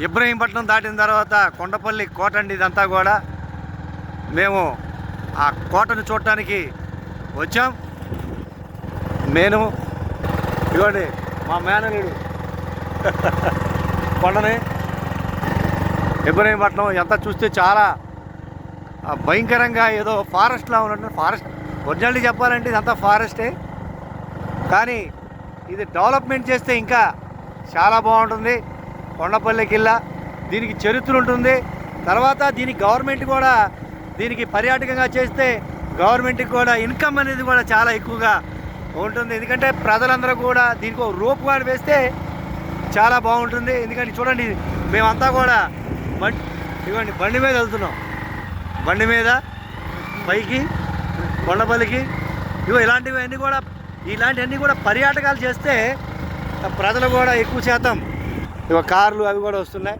ఇబ్రహీంపట్నం దాటిన తర్వాత కొండపల్లి కోట అండి ఇదంతా కూడా. మేము ఆ కోటను చూడటానికి వచ్చాం. నేను ఇవ్వండి మా మేనలుడు కొండని ఇబ్రహీంపట్నం ఎంత చూస్తే చాలా భయంకరంగా ఏదో ఫారెస్ట్లా ఉన్నట్టు. ఫారెస్ట్ ఒరిజినల్లీ చెప్పాలంటే ఇదంతా ఫారెస్టే, కానీ ఇది డెవలప్మెంట్ చేస్తే ఇంకా చాలా బాగుంటుంది. కొండపల్లి కిల్లా దీనికి చరిత్ర ఉంటుంది. తర్వాత దీనికి గవర్నమెంట్ కూడా దీనికి పర్యాటకంగా చేస్తే గవర్నమెంట్కి కూడా ఇన్కమ్ అనేది కూడా చాలా ఎక్కువగా ఉంటుంది. ఎందుకంటే ప్రజలందరూ కూడా దీనికి ఒక రూప్ కానీ వేస్తే చాలా బాగుంటుంది. ఎందుకంటే చూడండి మేమంతా కూడా ఇవ్వండి బండి మీద వెళ్తున్నాం. బండి మీద పైకి కొండపల్లికి ఇలాంటివన్నీ కూడా పర్యాటకాలు చేస్తే ప్రజలు కూడా ఎక్కువ శాతం కార్లు అవి కూడా వస్తున్నాయి.